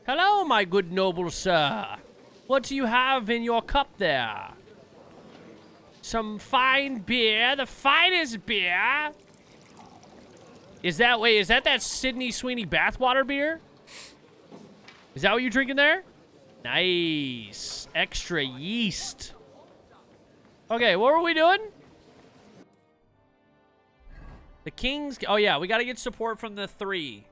Hello, my good noble sir. What do you have in your cup there? Some fine beer, the finest beer. Is that Sydney Sweeney bathwater beer? Is that what you're drinking there? Nice. Extra yeast. Okay, what were we doing? The Kings. Oh, yeah, we got to get support from the 3.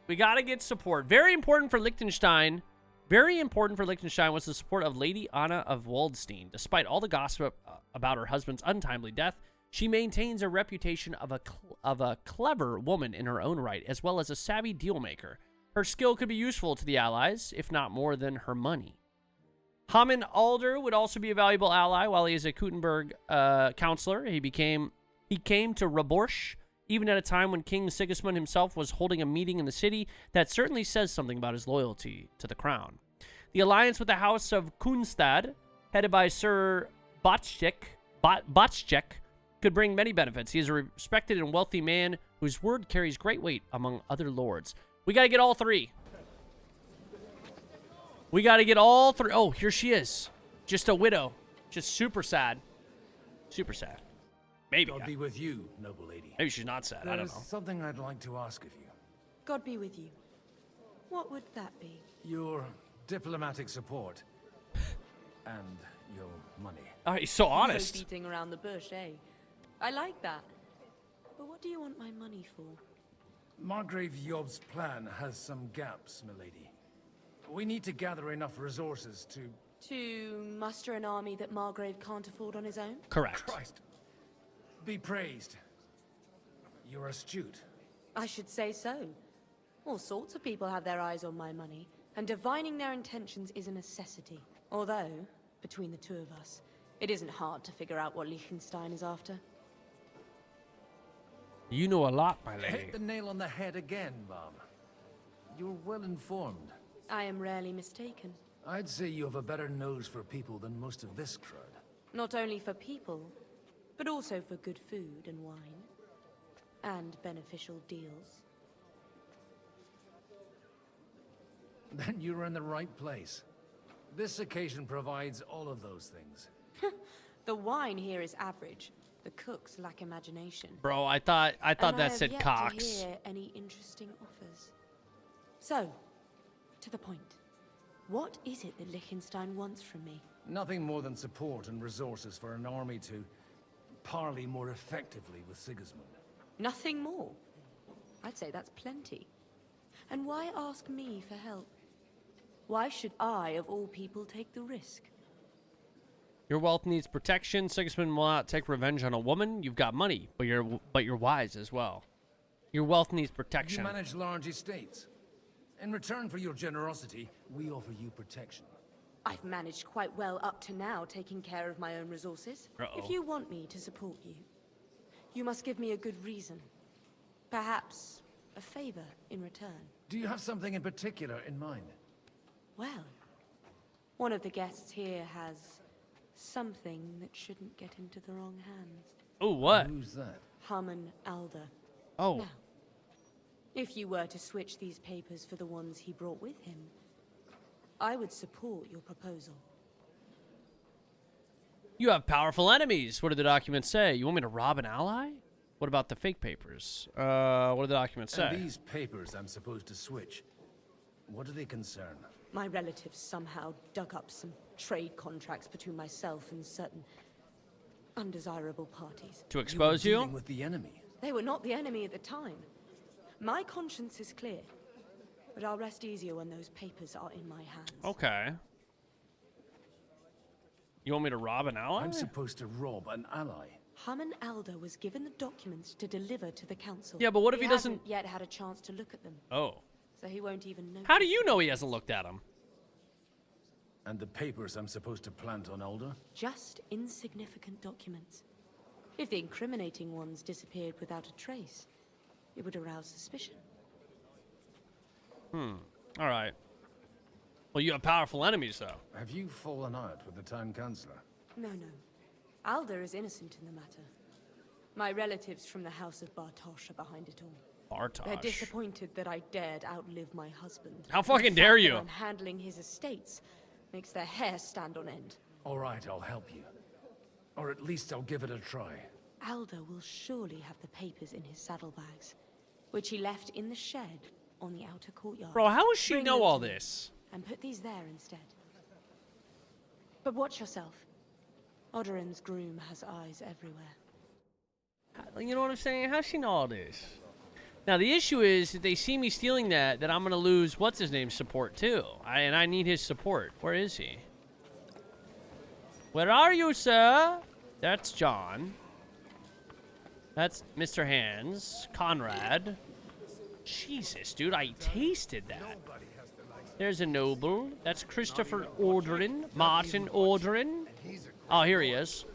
We got to get support. Very important for Liechtenstein. Very important for Liechtenstein was the support of Lady Anna of Waldstein. Despite all the gossip about her husband's untimely death, she maintains a reputation of a clever woman in her own right, as well as a savvy dealmaker. Her skill could be useful to the Allies, if not more than her money. Haman Alder would also be a valuable ally while he is a Kuttenberg counselor. He came to Raborsch, even at a time when King Sigismund himself was holding a meeting in the city. That certainly says something about his loyalty to the crown. The alliance with the House of Kunstad, headed by Sir Botchek, could bring many benefits. He is a respected and wealthy man whose word carries great weight among other lords. We got to get all 3. We got to get all 3. Oh, here she is. Just a widow. Just super sad. Super sad. Maybe. God be with you, noble lady. Maybe she's not sad. I don't know. There's something I'd like to ask of you. God be with you. What would that be? Your diplomatic support. And your money. Oh, he's so honest. No beating around the bush, eh? I like that. But what do you want my money for? Margrave Yob's plan has some gaps, milady. We need to gather enough resources to... To muster an army that Margrave can't afford on his own? Correct. Christ. Be praised. You're astute. I should say so. All sorts of people have their eyes on my money, and divining their intentions is a necessity. Although, between the two of us, it isn't hard to figure out what Liechtenstein is after. You know a lot, my lady. Hit the nail on the head again, Mom. You're well informed. I am rarely mistaken. I'd say you have a better nose for people than most of this crowd. Not only for people, but also for good food and wine. And beneficial deals. Then you're in the right place. This occasion provides all of those things. The wine here is average. The cooks lack imagination. Bro, I thought that said yet Cox. To hear any interesting offers. So, to the point. What is it that Liechtenstein wants from me? Nothing more than support and resources for an army to parley more effectively with Sigismund. Nothing more? I'd say that's plenty. And why ask me for help? Why should I, of all people, take the risk? Your wealth needs protection. Sigismund will not take revenge on a woman. You've got money, but you're wise as well. Your wealth needs protection. You manage large estates. In return for your generosity, we offer you protection. I've managed quite well up to now, taking care of my own resources. If you want me to support you, you must give me a good reason. Perhaps a favor in return. Do you have something in particular in mind? Well, one of the guests here has something that shouldn't get into the wrong hands. Oh, what? Who's that? Haman Alder. Oh. Now, if you were to switch these papers for the ones he brought with him, I would support your proposal. You have powerful enemies. What do the documents say? You want me to rob an ally? What about the fake papers? What do the documents say? And these papers I'm supposed to switch, what do they concern? My relatives somehow dug up some trade contracts between myself and certain undesirable parties. To expose you? Dealing with the enemy. They were not the enemy at the time. My conscience is clear, but I'll rest easier when those papers are in my hands. Okay. You want me to rob an ally? I'm supposed to rob an ally. Haman Alder was given the documents to deliver to the council. Yeah, but what if he doesn't... hasn't yet had a chance to look at them. Oh. So he won't even know. How do you know he hasn't looked at them? And the papers I'm supposed to plant on Alder? Just insignificant documents. If the incriminating ones disappeared without a trace, it would arouse suspicion. All right. Well, you have powerful enemies, though. Have you fallen out with the town councillor? No. Alder is innocent in the matter. My relatives from the House of Bartosz are behind it all. They're Bartosh. disappointed that I dared outlive my husband. How fucking The dare fact that you? I'm handling his estates makes their hair stand on end. All right, I'll help you. Or at least I'll give it a try. Aldo will surely have the papers in his saddlebags, which he left in the shed on the outer courtyard. Bro, how does she Bring know them all to me, this? and put these there instead. But watch yourself. Odoran's groom has eyes everywhere. You know what I'm saying? How's she know all this? Now, the issue is, if they see me stealing that I'm going to lose what's-his-name's support, too. And I need his support. Where is he? Where are you, sir? That's John. That's Mr. Hands. Conrad. Jesus, dude, I tasted that. There's a noble. That's Christopher Ordrin. Martin Ordrin. Oh, here he is.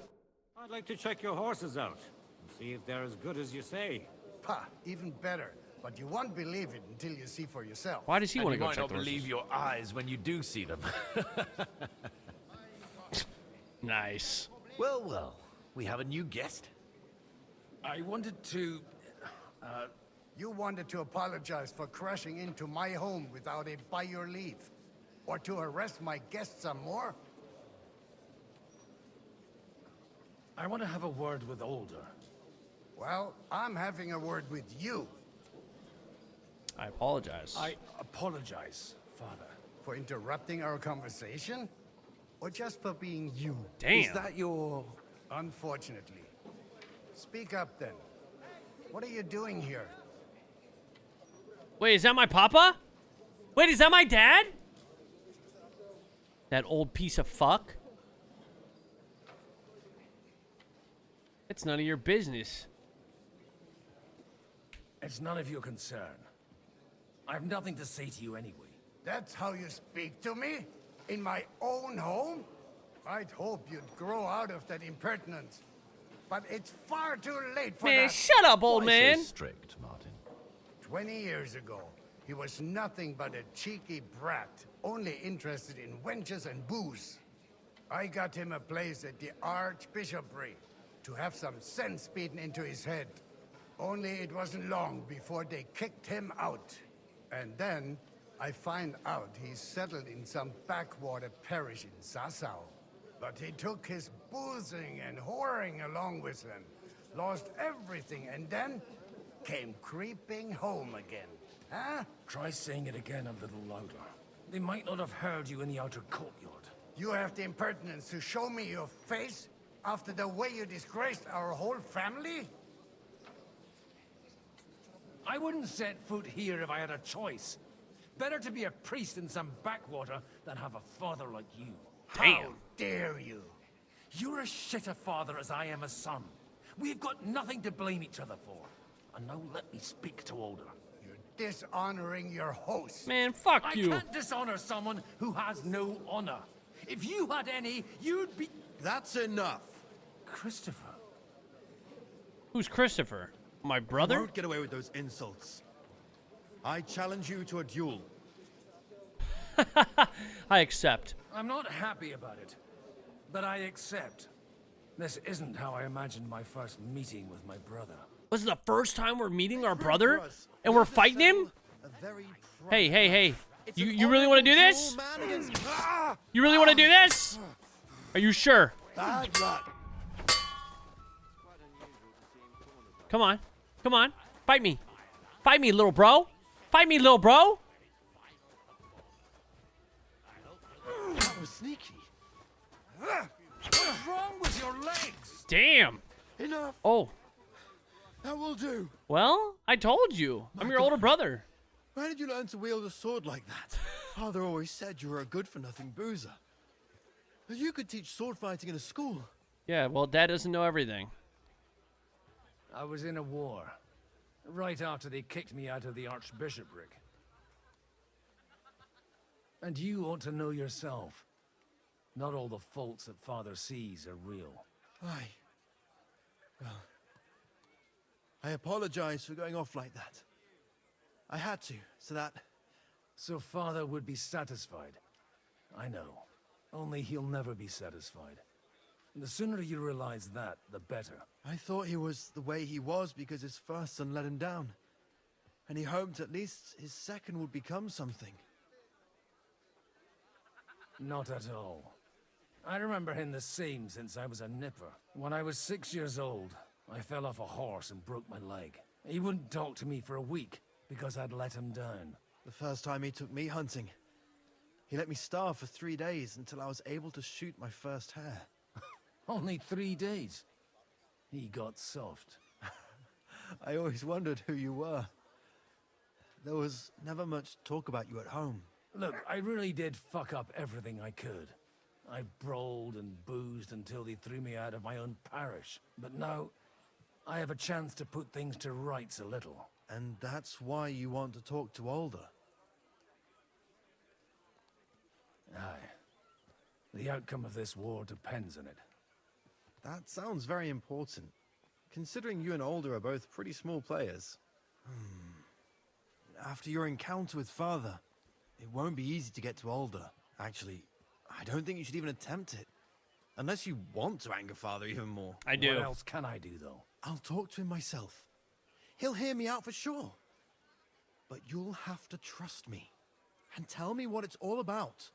I'd like to check your horses out and see if they're as good as you say. Ha, even better. But you won't believe it until you see for yourself. Why does he And want to you go might check not the horses? believe your eyes when you do see them. Nice. Well, well, we have a new guest. I wanted to... You wanted to apologize for crashing into my home without it by your leave. Or to arrest my guests some more? I want to have a word with Older. Well, I'm having a word with you. I apologize. I apologize, Father. For interrupting our conversation? Or just for being you? Damn. Is that your... Unfortunately. Speak up then. What are you doing here? Wait, is that my papa? Wait, is that my dad? That old piece of fuck? It's none of your business. It's none of your concern. I have nothing to say to you anyway. That's how you speak to me? In my own home? I'd hope you'd grow out of that impertinence. But it's far too late for Man, that. shut up, old Why man. so strict, Martin? 20 years ago, he was nothing but a cheeky brat, only interested in wenches and booze. I got him a place at the Archbishopric to have some sense beaten into his head. Only it wasn't long before they kicked him out. And then I find out he's settled in some backwater parish in Sassau. But he took his boozing and whoring along with him, lost everything, and then came creeping home again. Huh? Try saying it again a little louder. They might not have heard you in the outer courtyard. You have the impertinence to show me your face after the way you disgraced our whole family? I wouldn't set foot here if I had a choice. Better to be a priest in some backwater than have a father like you. Damn. How dare you? You're as shit a father as I am a son. We've got nothing to blame each other for. And now let me speak to Older. You're dishonoring your host. Man, fuck I you. can't dishonor someone who has no honor. If you had any, you'd be... That's enough. Christopher. Who's Christopher? My You brother? won't get away with those insults. I challenge you to a duel. I accept. I'm not happy about it, but I accept. This isn't how I imagined my first meeting with my brother. Was it the first time we're meeting our brother? For us, And we we're have to fighting him? settle a very Hey, hey, hey. It's You, an you really want to do honorable this? duel, man against- Ah! You really want to do this? Are you sure? Bad luck. Come on. Come on. Fight me. Fight me, little bro. Fight me, little bro. That was sneaky. What's wrong with your legs? Damn. Enough. Oh. That will do. Well, I told you. I'm your older brother. Where did you learn to wield a sword like that? Father always said you were a good-for-nothing boozer. But you could teach sword fighting in a school. Yeah, well, Dad doesn't know everything. I was in a war. Right after they kicked me out of the Archbishopric. And you ought to know yourself. Not all the faults that Father sees are real. Well, I apologize for going off like that. I had to, so that... So Father would be satisfied. I know. Only he'll never be satisfied. The sooner you realize that, the better. I thought he was the way he was because his first son let him down. and he hoped at least his second would become something. Not at all. I remember him the same since I was a nipper. When I was 6 years old, I fell off a horse and broke my leg. He wouldn't talk to me for a week because I'd let him down. The first time he took me hunting, he let me starve for 3 days until I was able to shoot my first hare. Only 3 days. He got soft. I always wondered who you were. There was never much talk about you at home. Look, I really did fuck up everything I could. I brawled and boozed until they threw me out of my own parish. But now, I have a chance to put things to rights a little. And that's why you want to talk to Alder. Aye. The outcome of this war depends on it. That sounds very important, considering you and Alder are both pretty small players. After your encounter with Father, it won't be easy to get to Alder. Actually, I don't think you should even attempt it. Unless you want to anger Father even more. I do. What else can I do, though? I'll talk to him myself. He'll hear me out for sure. But you'll have to trust me and tell me what it's all about.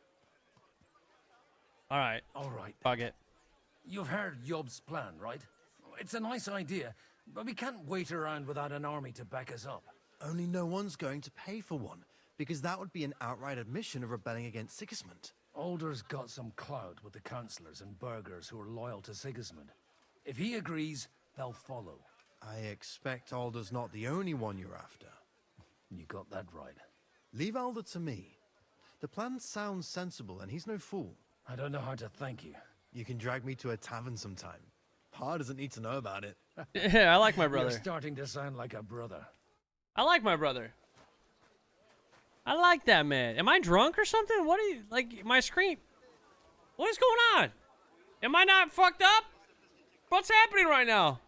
All right. All right. Fuck it. You've heard Yob's plan, right? It's a nice idea, but we can't wait around without an army to back us up. Only no one's going to pay for one, because that would be an outright admission of rebelling against Sigismund. Alder's got some clout with the councillors and burghers who are loyal to Sigismund. If he agrees, they'll follow. I expect Alder's not the only one you're after. You got that right. Leave Alder to me. The plan sounds sensible, and he's no fool. I don't know how to thank you. You can drag me to a tavern sometime. Pa doesn't need to know about it. Yeah, I like my You're brother. starting to sound like a brother. I like my brother. I like that man. Am I drunk or something? What are you, like, my screen? What is going on? Am I not fucked up? What's happening right now?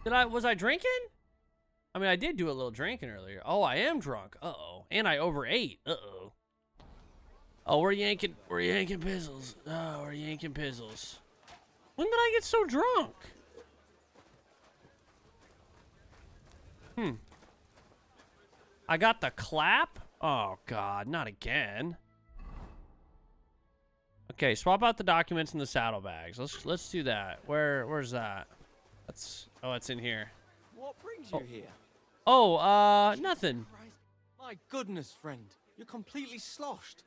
Was I drinking? I mean, I did do a little drinking earlier. Oh, I am drunk. Uh-oh. And I overate. Uh-oh. Oh, we're yanking pizzles. Oh, we're yanking pizzles. When did I get so drunk? I got the clap? Oh, God, not again. Okay, swap out the documents in the saddlebags. Let's do that. Where's that? Oh, it's in here. What brings you here? Oh, nothing. My goodness, friend. You're completely sloshed.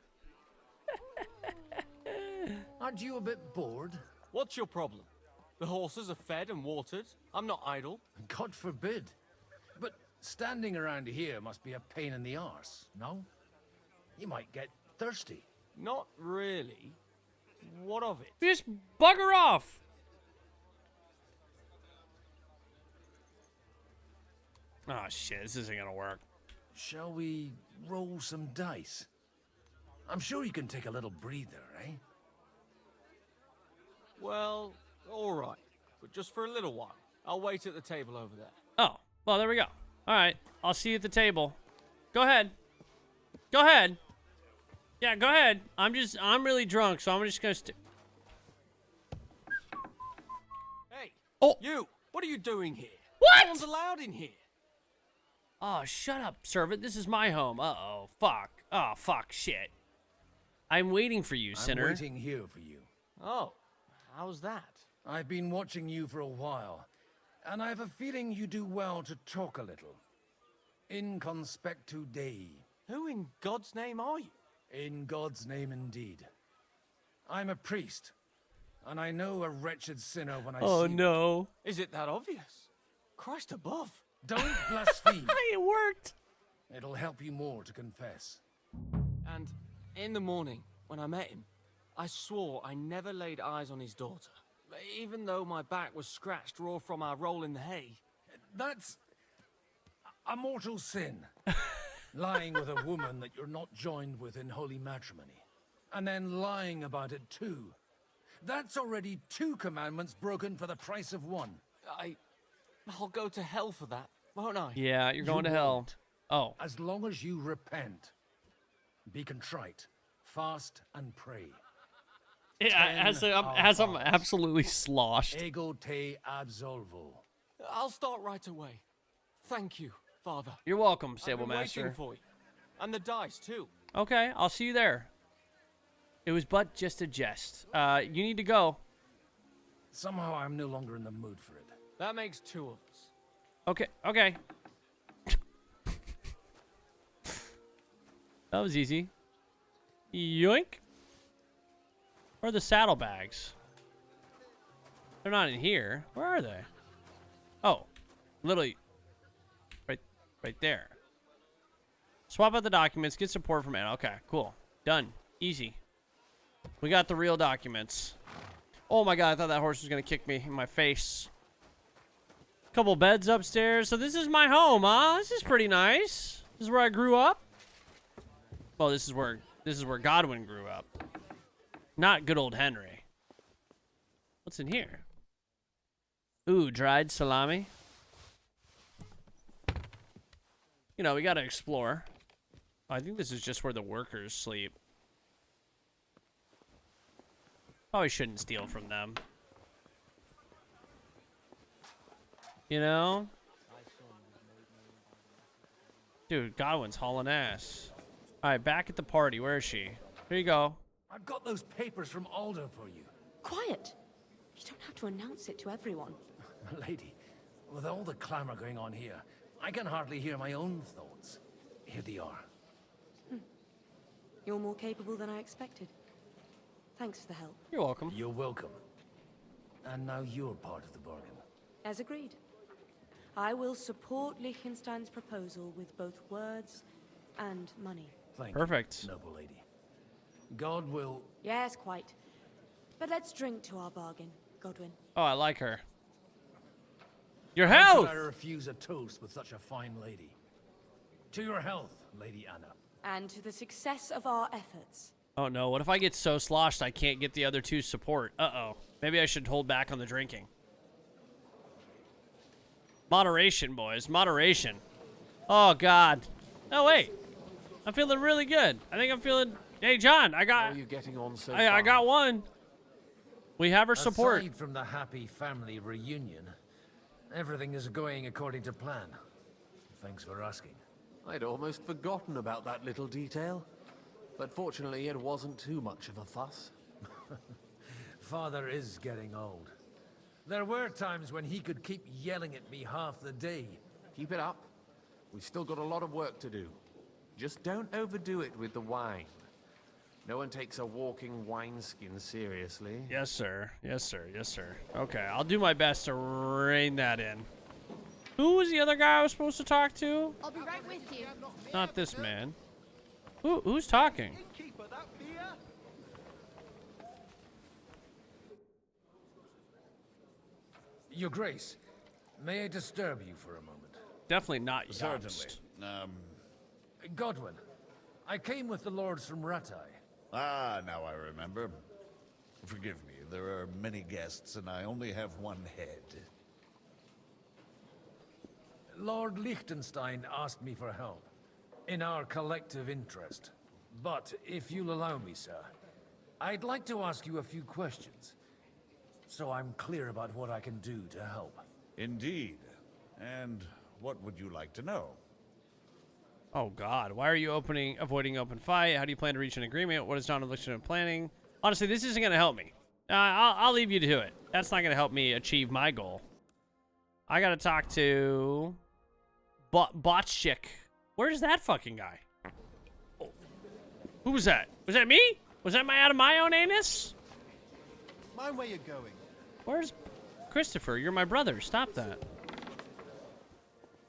Aren't you a bit bored? What's your problem? The horses are fed and watered. I'm not idle. God forbid. But standing around here must be a pain in the arse, no? You might get thirsty. Not really. What of it? Just bugger off. Oh, shit. This isn't gonna work. Shall we roll some dice? I'm sure you can take a little breather, eh? Well, all right. But just for a little while. I'll wait at the table over there. Oh, well, there we go. All right. I'll see you at the table. Go ahead. Go ahead. Yeah, go ahead. I'm really drunk, so I'm just gonna Hey! Oh! You! What are you doing here? What? No one's allowed in here. Oh, shut up, servant. This is my home. Uh-oh. Fuck. Oh, fuck. Shit. I'm waiting for you, sinner. I'm waiting here for you. Oh, how's that? I've been watching you for a while, and I have a feeling you do well to talk a little. In conspectu Dei. Who in God's name are you? In God's name indeed. I'm a priest, and I know a wretched sinner when I see one. no. Is it that obvious? Christ above. Don't blaspheme. It worked. It'll help you more to confess. And in the morning, when I met him, I swore I never laid eyes on his daughter. Even though my back was scratched raw from our roll in the hay. That's a mortal sin. Lying with a woman that you're not joined with in holy matrimony. And then lying about it too. That's already 2 commandments broken for the price of 1. I'll go to hell for that, won't I? Yeah, you're going to hell. won't. Oh. As long as you repent, be contrite, fast and pray. Yeah, as I'm absolutely sloshed. Ego te absolvo. I'll start right away. Thank you Father. You're welcome, I've Stable been Master. waiting for you. And the dice, too. Okay, I'll see you there. It was but just a jest. You need to go. Somehow I'm no longer in the mood for it. That makes 2 of us. Okay, okay. That was easy. Yoink. Where are the saddlebags? They're not in here. Where are they? Oh, literally right there. Swap out the documents, get support from it. Okay, cool. Done. Easy. We got the real documents. Oh my god, I thought that horse was gonna kick me in my face. Couple beds upstairs. So this is my home, huh? This is pretty nice. This is where I grew up. Well, this is where Godwin grew up. Not good old Henry. What's in here? Ooh, dried salami. You know, we gotta explore. I think this is just where the workers sleep. Probably shouldn't steal from them. You know? Dude, Godwin's hauling ass. Alright, back at the party. Where is she? Here you go. I've got those papers from Alder for you. Quiet! You don't have to announce it to everyone. Lady, with all the clamor going on here, I can hardly hear my own thoughts. Here they are. You're more capable than I expected. Thanks for the help. You're welcome. You're welcome. And now you're part of the bargain. As agreed. I will support Liechtenstein's proposal with both words and money. Thank Perfect. you, noble lady. God will... Yes, quite. But let's drink to our bargain, Godwin. Oh, I like her. Your How health! could I refuse a toast with such a fine lady? To your health, Lady Anna. And to the success of our efforts. Oh no, what if I get so sloshed I can't get the other two support? Uh-oh. Maybe I should hold back on the drinking. Moderation, boys. Moderation. Oh, God. Oh, wait. I'm feeling really good. I think I'm feeling... Hey, John, I How got... are you getting on so I far? got one. We have her support. Aside from the happy family reunion, everything is going according to plan. Thanks for asking. I'd almost forgotten about that little detail. But fortunately, it wasn't too much of a fuss. Father is getting old. There were times when he could keep yelling at me half the day. Keep it up. We've still got a lot of work to do. Just don't overdo it with the wine. No one takes a walking wineskin seriously. Yes, sir. Yes, sir. Yes, sir. Okay, I'll do my best to rein that in. Who was the other guy I was supposed to talk to? I'll be right with you. Not this man. Who's talking? Your Grace, may I disturb you for a moment? Definitely not Certainly. Jobst. Godwin, I came with the lords from Rattay. Ah, now I remember. Forgive me, there are many guests and I only have one head. Lord Liechtenstein asked me for help, in our collective interest. But if you'll allow me, sir, I'd like to ask you a few questions, so I'm clear about what I can do to help. Indeed. And what would you like to know? Oh God, why are you avoiding open fight? How do you plan to reach an agreement? What is non-election planning? Honestly, this isn't gonna help me. I'll leave you to it. That's not gonna help me achieve my goal. I gotta talk to Botchik. Where's that fucking guy? Oh. Who was that? Was that me? Was that out of my own anus? Mind where you're going. Where's Christopher? You're my brother. Stop that.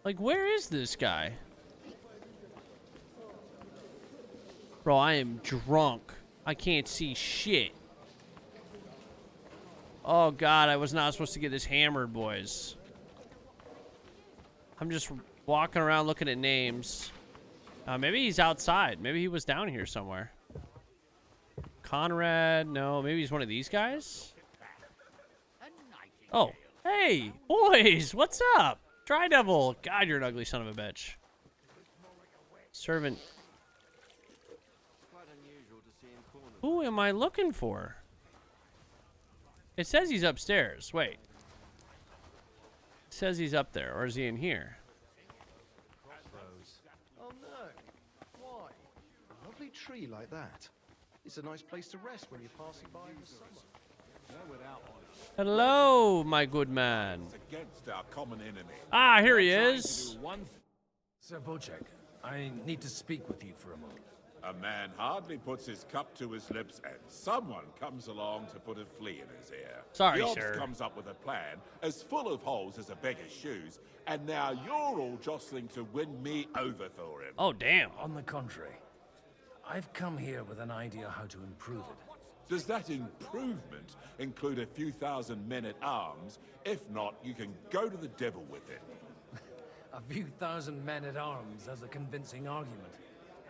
Like, where is this guy? Bro, I am drunk. I can't see shit. Oh, God, I was not supposed to get this hammered, boys. I'm just walking around looking at names. Maybe he's outside. Maybe he was down here somewhere. Conrad, no. Maybe he's one of these guys? Oh, hey, boys, what's up? Dry Devil. God, you're an ugly son of a bitch. Servant. Who am I looking for? It says he's upstairs. Wait. It says he's up there, or is he in here? tree like that. It's a nice place to rest when you're passing by in the summer. Hello, my good man. Against our common enemy. Ah, here he is. Sabotaging, I need to speak with you for a moment. A man hardly puts his cup to his lips, and someone comes along to put a flea in his ear. Sorry, the sir. comes up with a plan as full of holes as a beggar's shoes, and now you're all jostling to win me over for him. Oh, damn. On the contrary, I've come here with an idea how to improve it. Does that improvement include a few thousand men-at-arms? If not, you can go to the devil with it. A few thousand men-at-arms has a convincing argument.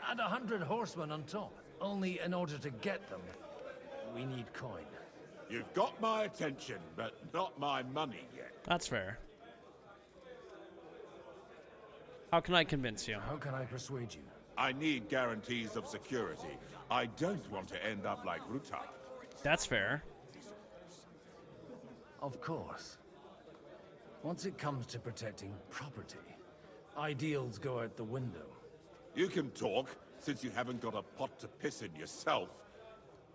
And 100 horsemen on top. Only in order to get them, we need coin. You've got my attention, but not my money yet. That's fair. How can I convince you? How can I persuade you? I need guarantees of security. I don't want to end up like Ruta. That's fair. Of course. Once it comes to protecting property, ideals go out the window. You can talk, since you haven't got a pot to piss in yourself.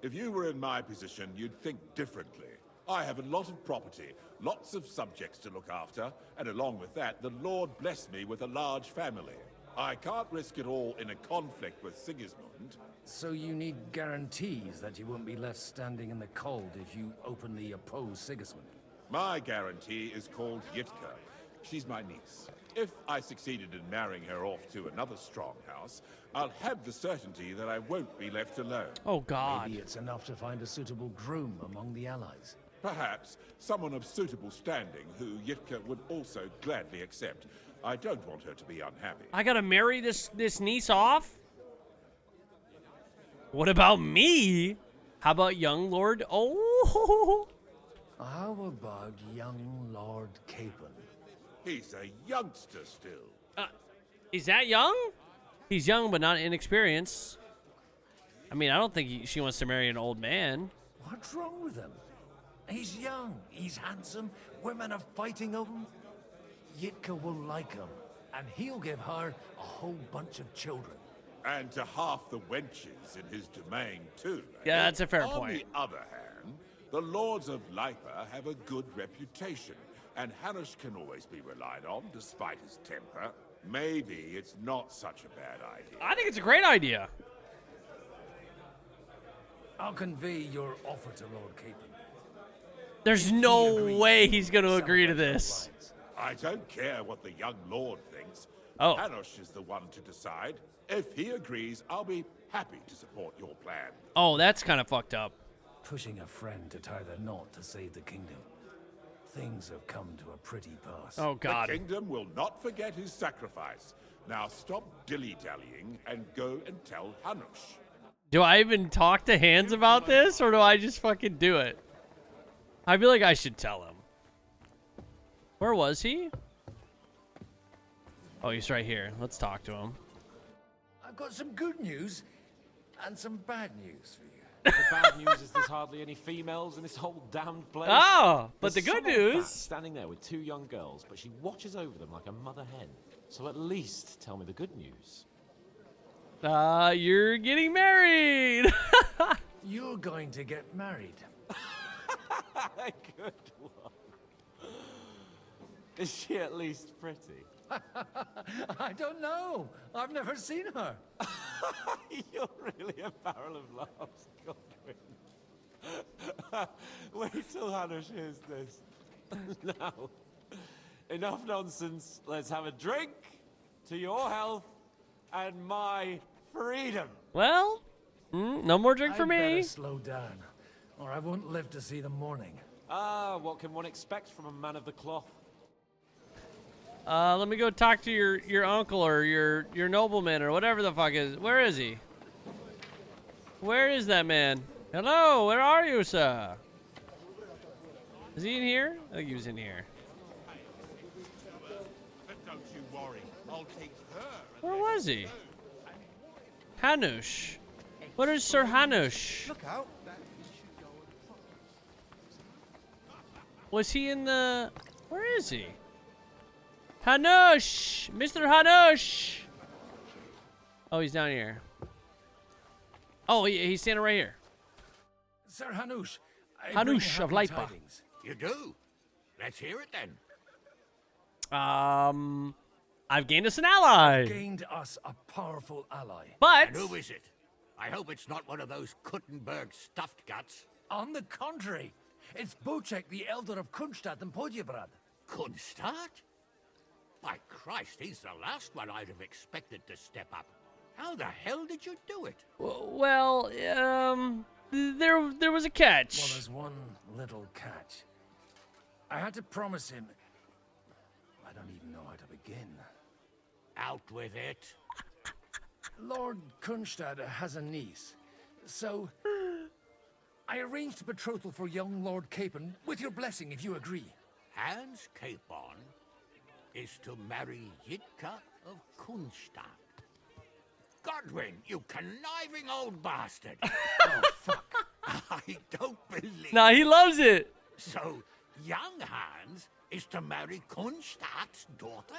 If you were in my position, you'd think differently. I have a lot of property, lots of subjects to look after, and along with that, the Lord blessed me with a large family. I can't risk it all in a conflict with Sigismund. So you need guarantees that you won't be left standing in the cold if you openly oppose Sigismund. My guarantee is called Yitka. She's my niece. If I succeeded in marrying her off to another strong house, I'll have the certainty that I won't be left alone. Oh, God. Maybe it's enough to find a suitable groom among the allies. Perhaps someone of suitable standing who Yitka would also gladly accept. I don't want her to be unhappy. I gotta marry this niece off? What about me? How about young Lord? Oh. How about young Lord Capon? He's a youngster still. Is that young? He's young, but not inexperienced. I mean, I don't think she wants to marry an old man. What's wrong with him? He's young, he's handsome, women are fighting over him. Yitka will like him, and he'll give her a whole bunch of children. And to half the wenches in his domain, too. Yeah, that's a fair point. On the other hand, the lords of Lipa have a good reputation, and Hanush can always be relied on, despite his temper. Maybe it's not such a bad idea. I think it's a great idea. I'll convey your offer to Lord Capon. There's no way he's going to agree to this. I don't care what the young lord thinks. Oh. Hanush is the one to decide. If he agrees, I'll be happy to support your plan. Oh, that's kind of fucked up. Pushing a friend to tie the knot to save the kingdom. Things have come to a pretty pass. Oh, God. The kingdom will not forget his sacrifice. Now stop dilly-dallying and go and tell Hanush. Do I even talk to Hans about this, or do I just fucking do it? I feel like I should tell him. Where was he? Oh, he's right here. Let's talk to him. I've got some good news and some bad news for you. The bad news is there's hardly any females in this whole damned place. Oh, but There's the good some old news. bat standing there with two young girls, but she watches over them like a mother hen. So at least tell me the good news. You're getting married. You're going to get married. Good one. Is she at least pretty? I don't know. I've never seen her. You're really a barrel of laughs, Godwin. Wait till Hanush hears this. Now, enough nonsense. Let's have a drink to your health and my freedom. Well, no more drink for I'd me. better slow down, or I won't live to see the morning. What can one expect from a man of the cloth? Let me go talk to your uncle or your nobleman or whatever the fuck is. Where is he? Where is that man? Hello, where are you, sir? Is he in here? I think he was in here. Don't you worry. I'll take her. Where was he? Hanush. What is Sir Hanush? Look out. Was he in the... Where is he? Hanush! Mr. Hanush! Oh, he's down here. Oh, he's standing right here. Sir Hanush. I bring Hanush of happy Lightbach. tidings. You do? Let's hear it then. I've gained us an ally. Gained us a powerful ally. But And who is it? I hope it's not one of those Kuttenberg stuffed guts. On the contrary, it's Bocek, the elder of Kunstadt and Podjebrad. Kunstadt? By Christ, he's the last one I'd have expected to step up. How the hell did you do it? well, there was a catch. Well, there's one little catch. I had to promise him. I don't even know how to begin. Out with it. Lord Kunstadt has a niece, so I arranged a betrothal for young Lord Capon, with your blessing, if you agree. Hans Capon is to marry Yitka of Kunstadt. Godwin, you conniving old bastard! Oh, fuck. I don't believe. Nah, he loves it. So, young Hans is to marry Kunstadt's daughter?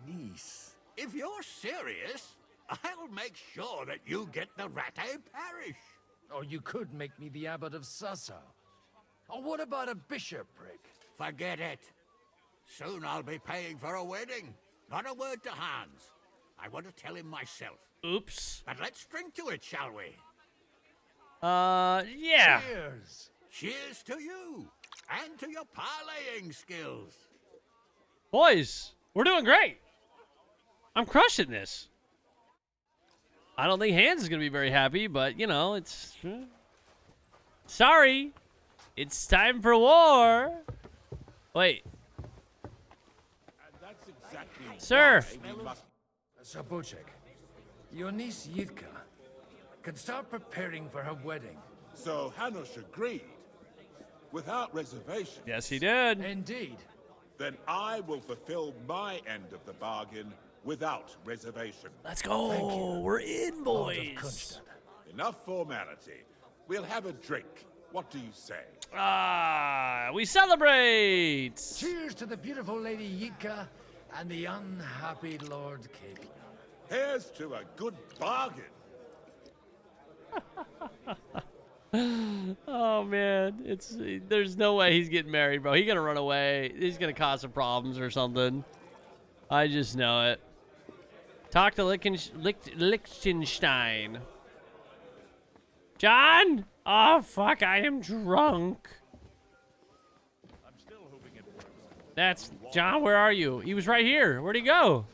Niece. If you're serious, I'll make sure that you get the Rattay parish. Or you could make me the abbot of Sassau. Or what about a bishopric? Forget it. Soon I'll be paying for a wedding. Not a word to Hans. I want to tell him myself. Oops. But let's drink to it, shall we? Yeah. Cheers. Cheers to you. And to your parlaying skills. Boys, we're doing great. I'm crushing this. I don't think Hans is going to be very happy, but, you know, it's... Sorry. It's time for war. Wait. That's exactly Sir. why we must... Sir Bocek, your niece Yitka can start preparing for her wedding. So Hanush agreed. Without reservation. Yes, he did. Indeed. Then I will fulfill my end of the bargain without reservation. Let's go. We're in, Lord of boys. Kunstadt. Enough formality. We'll have a drink. What do you say? We celebrate. Cheers to the beautiful Lady Yitka and the unhappy Lord Capon. Here's to a good bargain. Oh man, there's no way he's getting married, bro. He's gonna run away. He's gonna cause some problems or something. I just know it. Talk to Liechtenstein. John? Oh fuck, I am drunk. That's John. Where are you? He was right here. Where'd he go?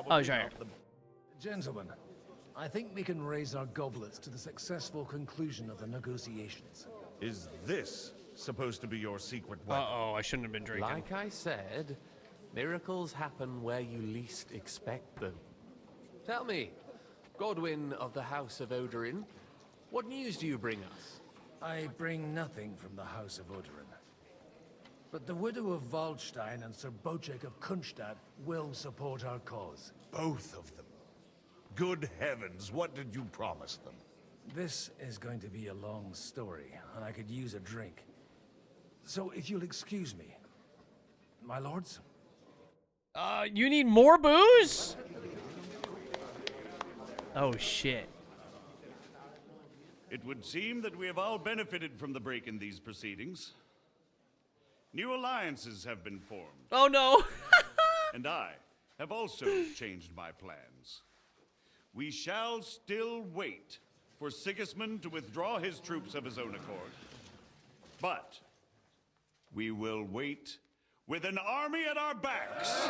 Oh, he's right here. Gentlemen, I think we can raise our goblets to the successful conclusion of the negotiations. Is this supposed to be your secret weapon? Uh-oh, I shouldn't have been drinking. Like I said, miracles happen where you least expect them. Tell me, Godwin of the House of Odorin, what news do you bring us? I bring nothing from the House of Odorin. But the widow of Waldstein and Sir Bocek of Kunstadt will support our cause. Both of them. Good heavens, what did you promise them? This is going to be a long story, and I could use a drink. So if you'll excuse me, my lords? You need more booze? Oh, shit. It would seem that we have all benefited from the break in these proceedings. New alliances have been formed. Oh, no. And I have also changed my plans. We shall still wait for Sigismund to withdraw his troops of his own accord. But we will wait with an army at our backs.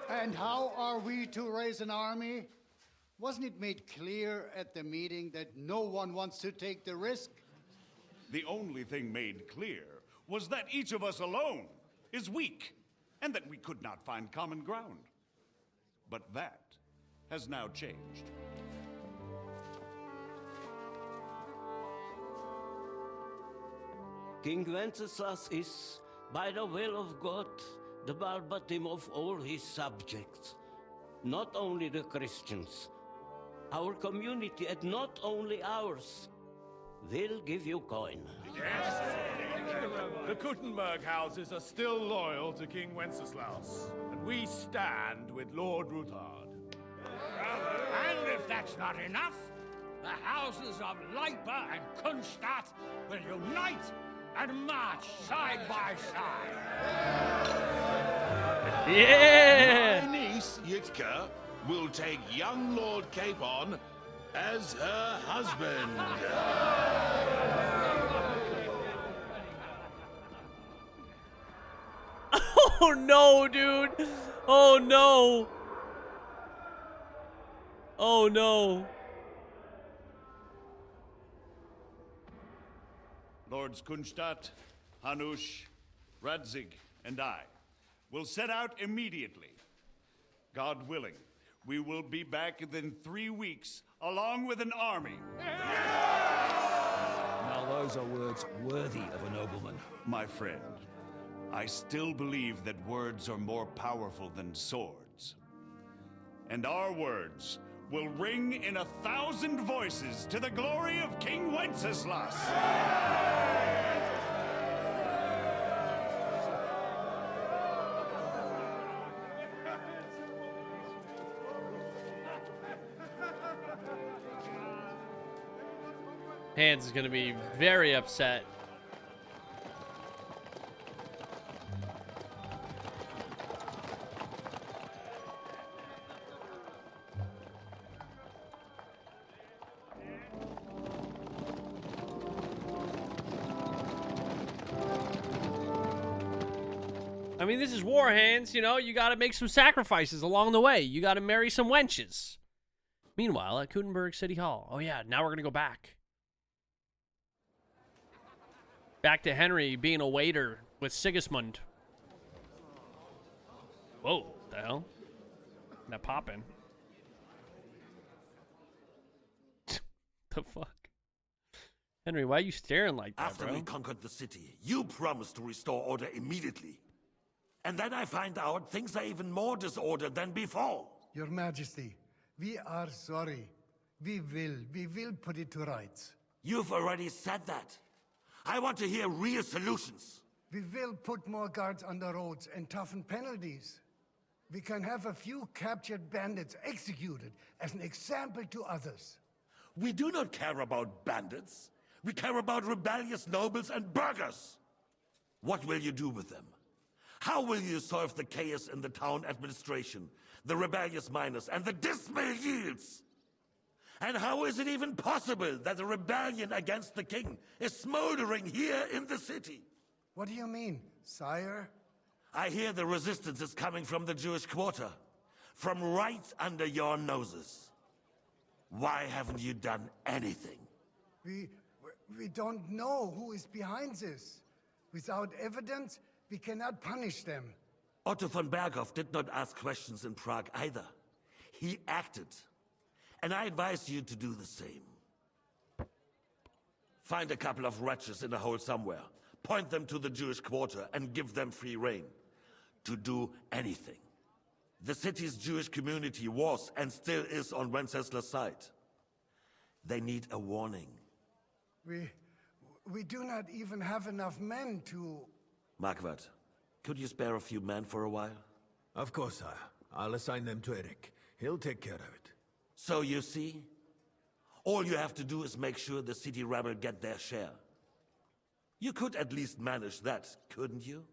And how are we to raise an army? Wasn't it made clear at the meeting that no one wants to take the risk? The only thing made clear was that each of us alone is weak, and that we could not find common ground. But that has now changed. King Wenceslas is, by the will of God, the Balbatim of all his subjects. Not only the Christians, our community, and not only ours, will give you coin. Yes. The Kuttenberg houses are still loyal to King Wenceslaus, and we stand with Lord Ruthard. that's not enough, the houses of Leipa and Kunstadt will unite and march side by side. Yeah! My niece, Yitka, will take young Lord Capon as her husband. Oh no, dude. Oh no. Oh no. Lords Kunstadt, Hanush, Radzig, and I will set out immediately. God willing, we will be back within 3 weeks, along with an army. Now those are words worthy of a nobleman. My friend, I still believe that words are more powerful than swords. And our words will ring in 1,000 voices to the glory of King Wenceslas. Hans is going to be very upset. I mean, this is war, Hans. You know, you got to make some sacrifices along the way. You got to marry some wenches. Meanwhile, at Kutenberg City Hall. Oh, yeah, now we're going to go back. Back to Henry being a waiter with Sigismund. Whoa, the hell? That popping. The fuck? Henry, why are you staring like that, After bro? we conquered the city, you promised to restore order immediately. And then I find out things are even more disordered than before. Your Majesty, we are sorry. We will put it to rights. You've already said that. I want to hear real solutions. We will put more guards on the roads and toughen penalties. We can have a few captured bandits executed as an example to others. We do not care about bandits. We care about rebellious nobles and burghers. What will you do with them? How will you solve the chaos in the town administration, the rebellious miners, and the dismal yields? And how is it even possible that a rebellion against the king is smoldering here in the city? What do you mean, sire? I hear the resistance is coming from the Jewish quarter, from right under your noses. Why haven't you done anything? We don't know who is behind this. Without evidence, we cannot punish them. Otto von Berghoff did not ask questions in Prague either. He acted. And I advise you to do the same. Find a couple of wretches in a hole somewhere, point them to the Jewish quarter, and give them free rein to do anything. The city's Jewish community was and still is on Wenceslas' side. They need a warning. We do not even have enough men to... Marquardt, could you spare a few men for a while? Of course, sire. I'll assign them to Eric. He'll take care of it. So you see, all you have to do is make sure the city rebel get their share. You could at least manage that, couldn't you?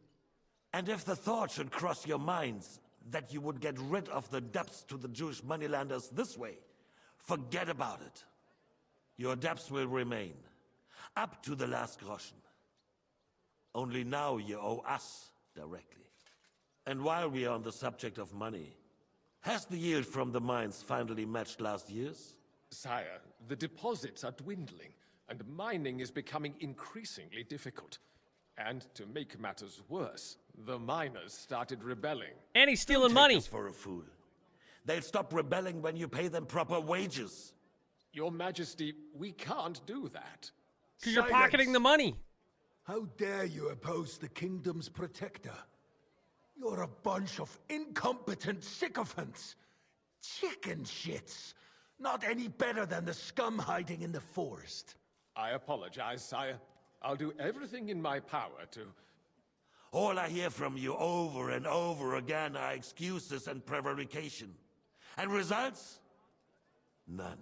And if the thought should cross your minds that you would get rid of the debts to the Jewish moneylenders this way, forget about it. Your debts will remain, up to the last groschen. Only now you owe us directly. And while we are on the subject of money, has the yield from the mines finally matched last year's? Sire, the deposits are dwindling, and mining is becoming increasingly difficult. And to make matters worse, the miners started rebelling. And he's stealing Don't money. take us for a fool. They'll stop rebelling when you pay them proper wages. Your Majesty, we can't do that. Because you're pocketing the money. How dare you oppose the kingdom's protector? You're a bunch of incompetent sycophants. Chicken shits. Not any better than the scum hiding in the forest. I apologize, sire. I'll do everything in my power to... All I hear from you over and over again are excuses and prevarication. And results? None.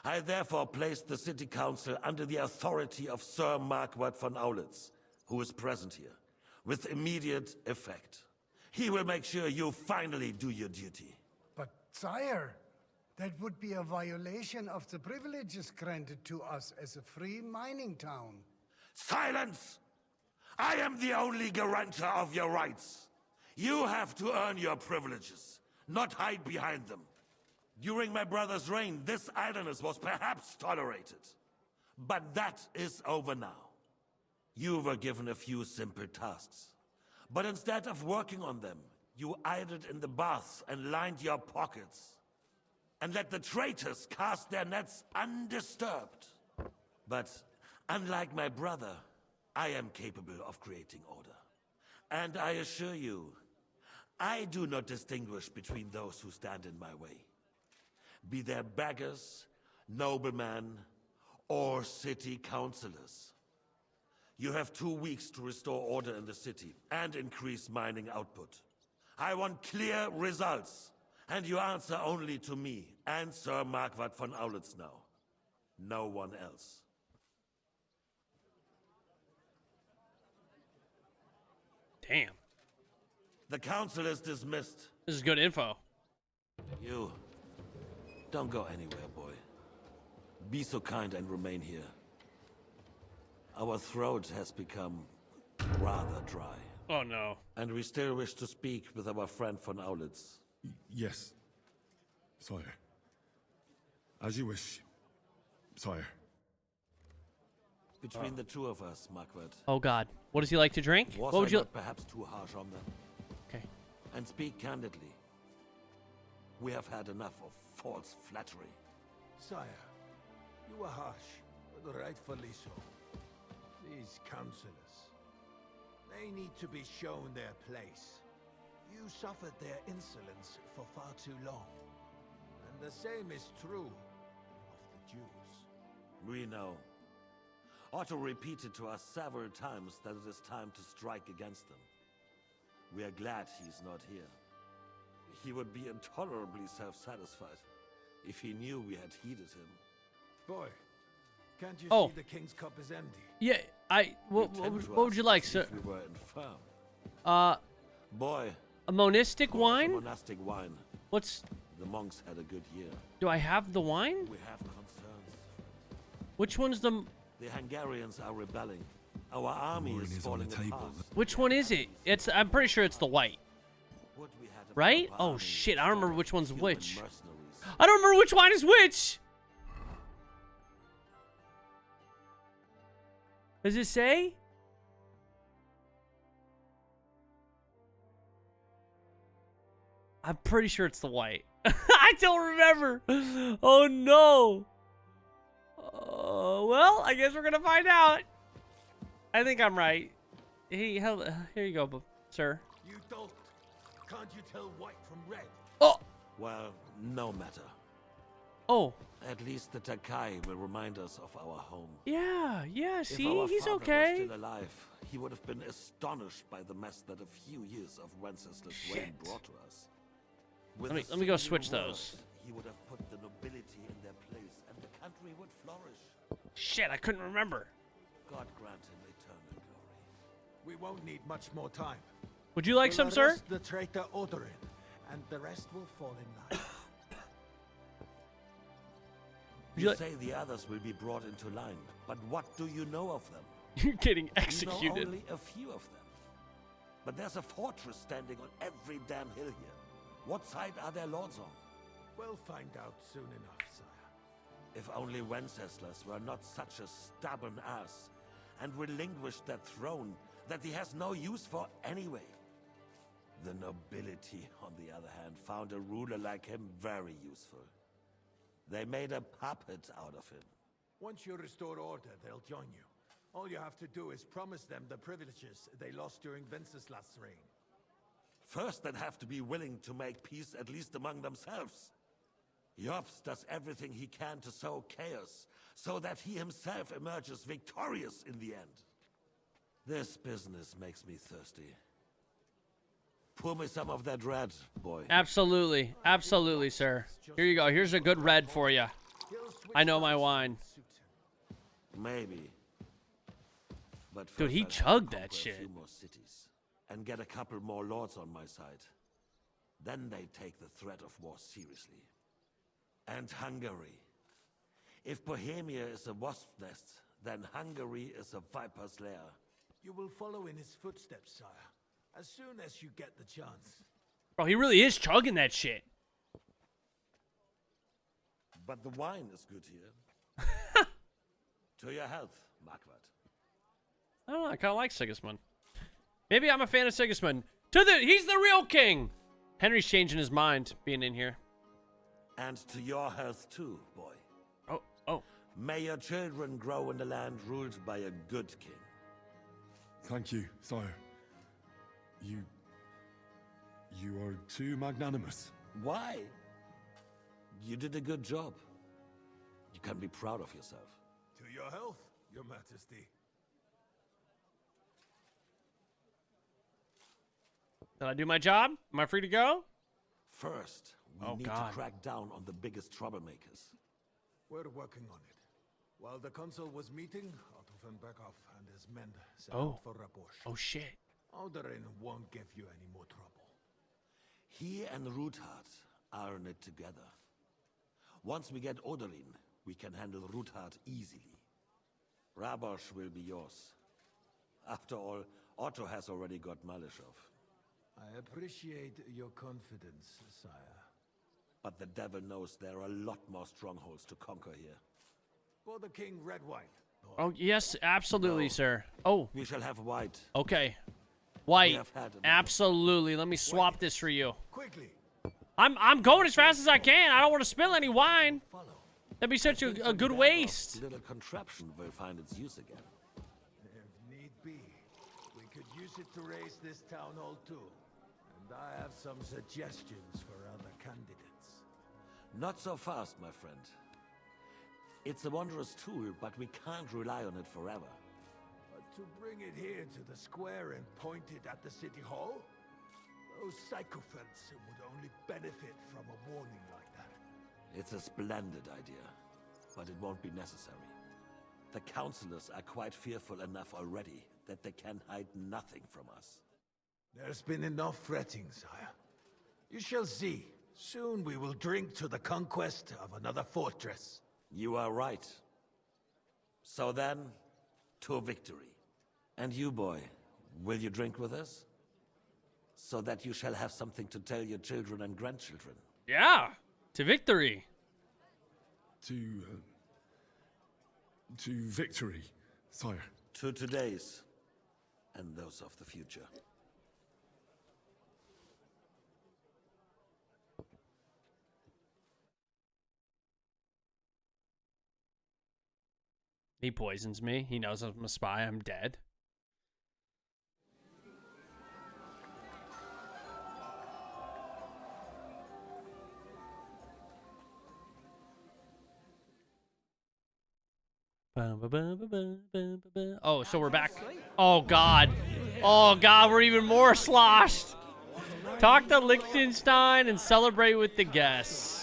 I therefore placed the city council under the authority of Sir Marquardt von Aulitz, who is present here, with immediate effect. He will make sure you finally do your duty. But, sire, that would be a violation of the privileges granted to us as a free mining town. Silence! I am the only guarantor of your rights. You have to earn your privileges, not hide behind them. During my brother's reign, this idleness was perhaps tolerated. But that is over now. You were given a few simple tasks. But instead of working on them, you idled in the baths and lined your pockets. And let the traitors cast their nets undisturbed. But unlike my brother, I am capable of creating order. And I assure you, I do not distinguish between those who stand in my way. Be they beggars, noblemen, or city councillors. You have 2 weeks to restore order in the city and increase mining output. I want clear results, and you answer only to me and Sir Marquardt von Aulitz now. No one else. Damn. The council is dismissed. This is good info. You. Don't go anywhere, boy. Be so kind and remain here. Our throat has become rather dry. Oh, no. And we still wish to speak with our friend von Aulitz. Yes, sire. As you wish, sire. Between the two of us, Marquardt. Oh, God. What does he like to drink? Was What would I you... not perhaps too harsh on them? Okay. And speak candidly. We have had enough of false flattery. Sire, you were harsh, but rightfully so. These councillors, they need to be shown their place. You suffered their insolence for far too long. And the same is true of the Jews. We know. Otto repeated to us several times that it is time to strike against them. We are glad he's not here. He would be intolerably self-satisfied if he knew we had heeded him. Boy, can't you Oh. see the king's cup is empty? Yeah, what would you like, sir? We were infirm. Boy. A monastic wine? Monastic wine. What's... The monks had a good year. Do I have the wine? We have concerns. Which one's the... The Hungarians are rebelling. Our army is falling apart. Which one is it? I'm pretty sure it's the white. Right? Oh, shit. I don't remember which one's which. I don't remember which wine is which! Does it say? I'm pretty sure it's the white. I don't remember. Oh, no. Well, I guess we're going to find out. I think I'm right. Hey, here you go, sir. You don't. Can't you tell white from red? Oh! Well, no matter. Oh. At least the Takai will remind us of our home. Yeah, see, if our he's father okay. was still alive, he would have been astonished by the mess that a few years of Wenceslas reign brought to us. Let me go switch those. He would have put the nobility in their place, and the country would flourish. Shit, I couldn't remember. God grant him eternal glory. We won't need much more time. Would you like We'll some, sir? arrest the traitor Odorin, and the rest will fall in line. You say the others will be brought into line, but what do you know of them? You're getting You executed. know only a few of them. But there's a fortress standing on every damn hill here. What side are their lords on? We'll find out soon enough, sire. If only Wenceslas were not such a stubborn ass, and relinquished that throne that he has no use for anyway. The nobility, on the other hand, found a ruler like him very useful. They made a puppet out of him. Once you restore order, they'll join you. All you have to do is promise them the privileges they lost during Wenceslas' reign. First, they'd have to be willing to make peace at least among themselves. Jobs does everything he can to sow chaos, so that he himself emerges victorious in the end. This business makes me thirsty. Pour me some of that red, boy. Absolutely. Absolutely, sir. Here you go. Here's a good red for you. I know my wine. Maybe. But Dude, first he I'll chugged conquer that a shit. few more cities and get a couple more lords on my side. Then they take the threat of war seriously. And Hungary. If Bohemia is a wasp's nest, then Hungary is a viper's lair. You will follow in his footsteps, sire, as soon as you get the chance. Bro, he really is chugging that shit. But the wine is good here. To your health, Marquardt. I don't know. I kind of like Sigismund. Maybe I'm a fan of Sigismund. He's the real king. Henry's changing his mind being in here. And to your health too, boy. Oh. May your children grow in the land ruled by a good king. Thank you, sire. You are too magnanimous. Why? You did a good job. You can be proud of yourself. To your health, your majesty. Did I do my job? Am I free to go? First, we need to crack down on the biggest troublemakers. We're working on it. While the consul was meeting, Otto von Berghoff and his men set Oh. out for Rabosch. Oh, shit. Alderin won't give you any more trouble. He and Ruthard are in it together. Once we get Oderin, we can handle Ruthard easily. Rabosch will be yours. After all, Otto has already got Malishov. I appreciate your confidence, sire. But the devil knows there are a lot more strongholds to conquer here. For the king, red wine. Oh, yes, absolutely, sir. Oh. We shall have white. Okay. We White. have had enough. Absolutely. Let me swap this for you. Quickly. I'm going as fast as I can. I don't want to spill any wine. That'd be such a good waste. Little contraption will find its use again. If need be, we could use it to raise this town hall too. And I have some suggestions for other candidates. Not so fast, my friend. It's a wondrous tool, but we can't rely on it forever. But to bring it here to the square and point it at the city hall? Those sycophants would only benefit from a warning like that. It's a splendid idea, but it won't be necessary. The councillors are quite fearful enough already that they can hide nothing from us. There's been enough fretting, sire. You shall see. Soon we will drink to the conquest of another fortress. You are right. So then, to victory. And you, boy, will you drink with us? So that you shall have something to tell your children and grandchildren. Yeah, to victory. To victory, sire. To today's, and those of the future. He poisons me. He knows I'm a spy. I'm dead. Oh, so we're back. Oh, God. Oh, God, we're even more sloshed. Talk to Liechtenstein and celebrate with the guests.